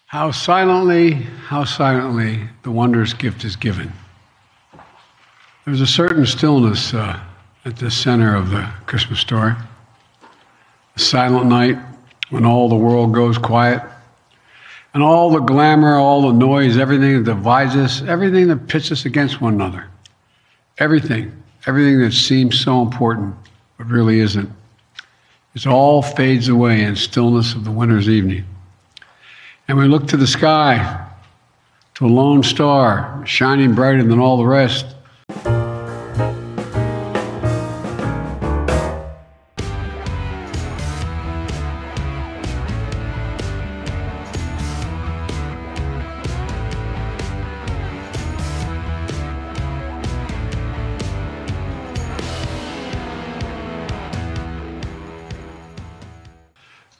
How silently the wondrous gift is given. There's a certain stillness at the center of the Christmas story. A silent night when all the world goes quiet, and all the glamour, all the noise, everything that divides us, everything that pits us against one another, everything that seems so important but really isn't, it all fades away in stillness of the winter's evening. And we look to the sky, to a lone star shining brighter than all the rest.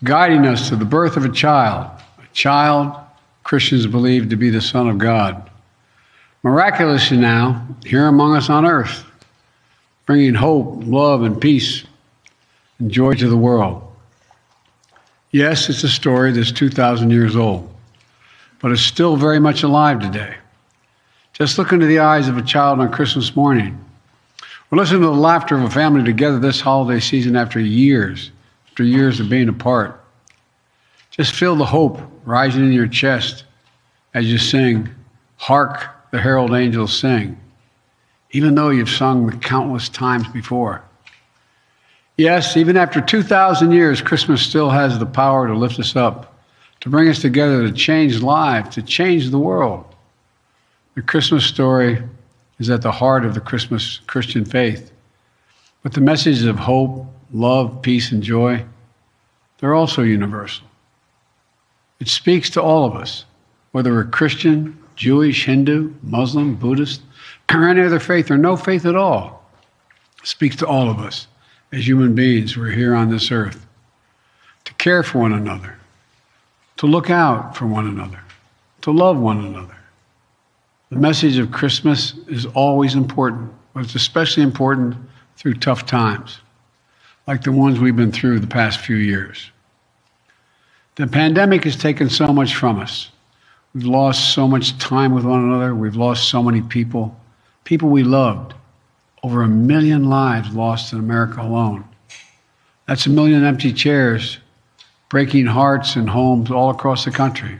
Guiding us to the birth of a child Christians believe to be the Son of God. Miraculously now, here among us on earth, bringing hope, love, and peace and joy to the world. Yes, it's a story that's 2,000 years old, but it's still very much alive today. Just look into the eyes of a child on Christmas morning, or listen to the laughter of a family together this holiday season after years of being apart. Just feel the hope rising in your chest as you sing, "Hark the herald angels sing," even though you've sung countless times before. Yes, even after 2,000 years, Christmas still has the power to lift us up, to bring us together, to change lives, to change the world. The Christmas story is at the heart of the Christmas Christian faith. But the messages of hope, love, peace, and joy, they're also universal. It speaks to all of us, whether we're Christian, Jewish, Hindu, Muslim, Buddhist, or any other faith, or no faith at all. It speaks to all of us as human beings who are here on this earth, to care for one another, to look out for one another, to love one another. The message of Christmas is always important, but it's especially important through tough times, like the ones we've been through the past few years. The pandemic has taken so much from us. We've lost so much time with one another. We've lost so many people we loved. Over 1 million lives lost in America alone. That's 1 million empty chairs, breaking hearts and homes all across the country.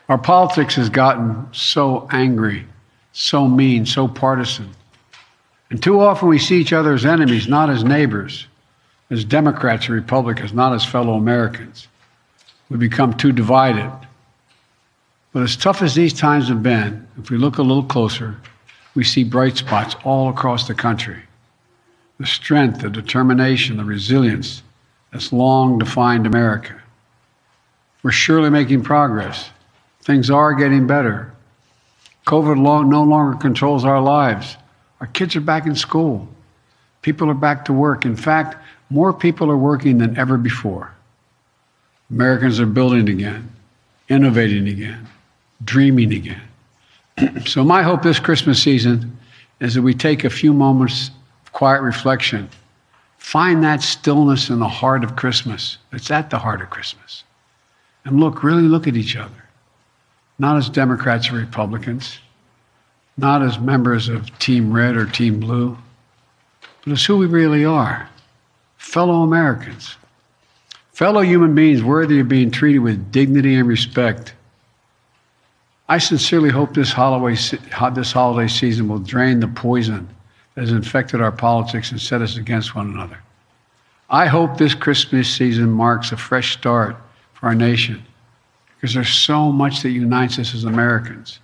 Our politics has gotten so angry, so mean, so partisan. And too often we see each other as enemies, not as neighbors, as Democrats or Republicans, not as fellow Americans. We become too divided. But as tough as these times have been, if we look a little closer, we see bright spots all across the country. The strength, the determination, the resilience that's long defined America. We're surely making progress. Things are getting better. COVID no longer controls our lives. Our kids are back in school. People are back to work. In fact, more people are working than ever before. Americans are building again, innovating again, dreaming again. So my hope this Christmas season is that we take a few moments of quiet reflection, find that stillness in the heart of Christmas. It's at the heart of Christmas. And really look at each other, not as Democrats or Republicans, not as members of Team Red or Team Blue, but as who we really are, fellow Americans, fellow human beings worthy of being treated with dignity and respect. I sincerely hope this holiday season will drain the poison that has infected our politics and set us against one another. I hope this Christmas season marks a fresh start for our nation, because there's so much that unites us as Americans,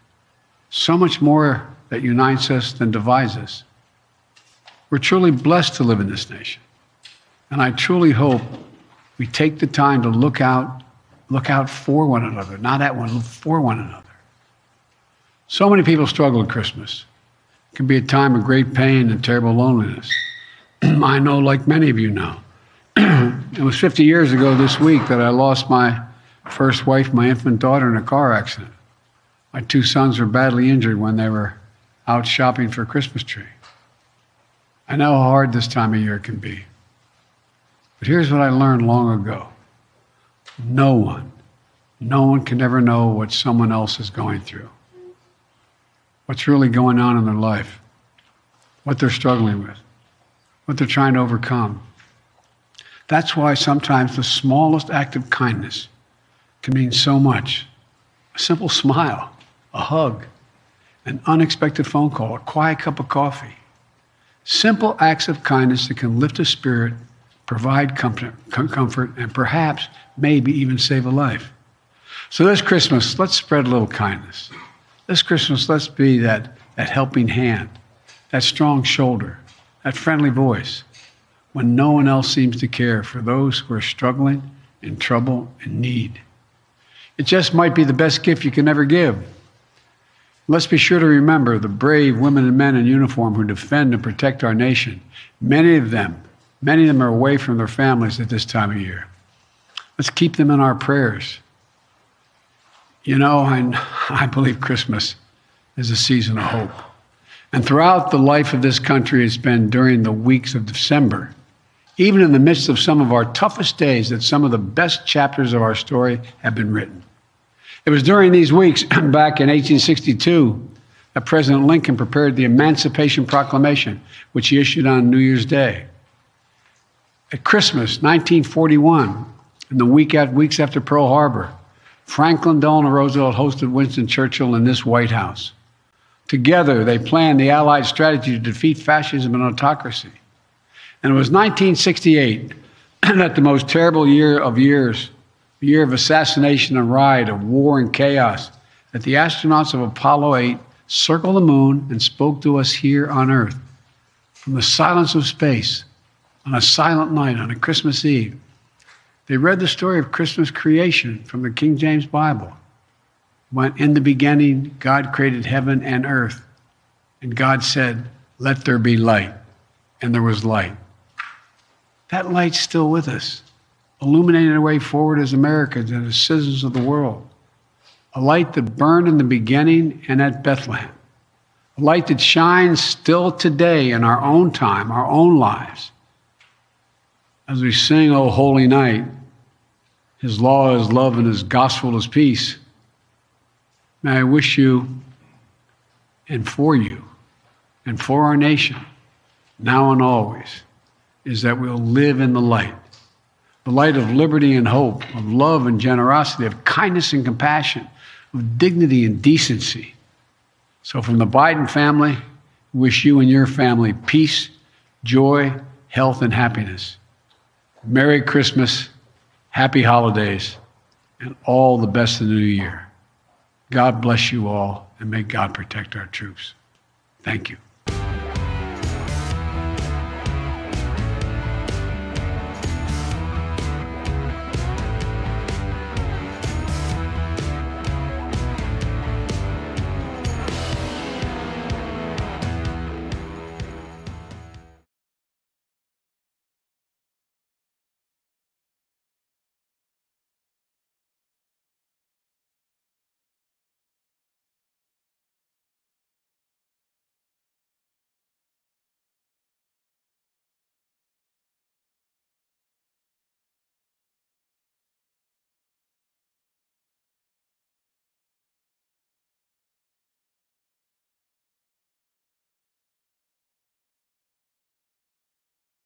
so much more that unites us than divides us. We're truly blessed to live in this nation, and I truly hope we take the time to look out for one another, not at one, for one another. So many people struggle at Christmas. It can be a time of great pain and terrible loneliness. I know, like many of you know. It was 50 years ago this week that I lost my first wife, my infant daughter, in a car accident. My 2 sons were badly injured when they were out shopping for a Christmas tree. I know how hard this time of year can be. But here's what I learned long ago. No No one can ever know what someone else is going through, what's really going on in their life, what they're struggling with, what they're trying to overcome. That's why sometimes the smallest act of kindness can mean so much. A simple smile, a hug, an unexpected phone call, a quiet cup of coffee. Simple acts of kindness that can lift a spirit, provide comfort, and perhaps, maybe even save a life. So this Christmas, let's spread a little kindness. This Christmas, let's be that helping hand, that strong shoulder, that friendly voice, when no one else seems to care for those who are struggling, in trouble, in need. It just might be the best gift you can ever give. Let's be sure to remember the brave women and men in uniform who defend and protect our nation. Many of them are away from their families at this time of year. Let's keep them in our prayers. You know, I believe Christmas is a season of hope. And throughout the life of this country, it's been during the weeks of December, even in the midst of some of our toughest days, that some of the best chapters of our story have been written. It was during these weeks, back in 1862, that President Lincoln prepared the Emancipation Proclamation, which he issued on New Year's Day. At Christmas, 1941, in the weeks after Pearl Harbor, Franklin Delano Roosevelt hosted Winston Churchill in this White House. Together, they planned the Allied strategy to defeat fascism and autocracy. And it was 1968, that the most terrible year of years, the year of assassination and riot, of war and chaos, that the astronauts of Apollo 8 circled the moon and spoke to us here on Earth from the silence of space on a silent night on a Christmas Eve. They read the story of Christmas creation from the King James Bible. When in the beginning, God created heaven and earth, and God said, "Let there be light," and there was light. That light's still with us, illuminating our way forward as Americans and as citizens of the world. A light that burned in the beginning and at Bethlehem. A light that shines still today in our own time, our own lives. As we sing, "O Holy Night," His law is love and His gospel is peace. May I wish you and for our nation, now and always, is that we'll live in the light of liberty and hope, of love and generosity, of kindness and compassion, of dignity and decency. So from the Biden family, we wish you and your family peace, joy, health, and happiness. Merry Christmas, happy holidays, and all the best in the new year. God bless you all, and may God protect our troops. Thank you.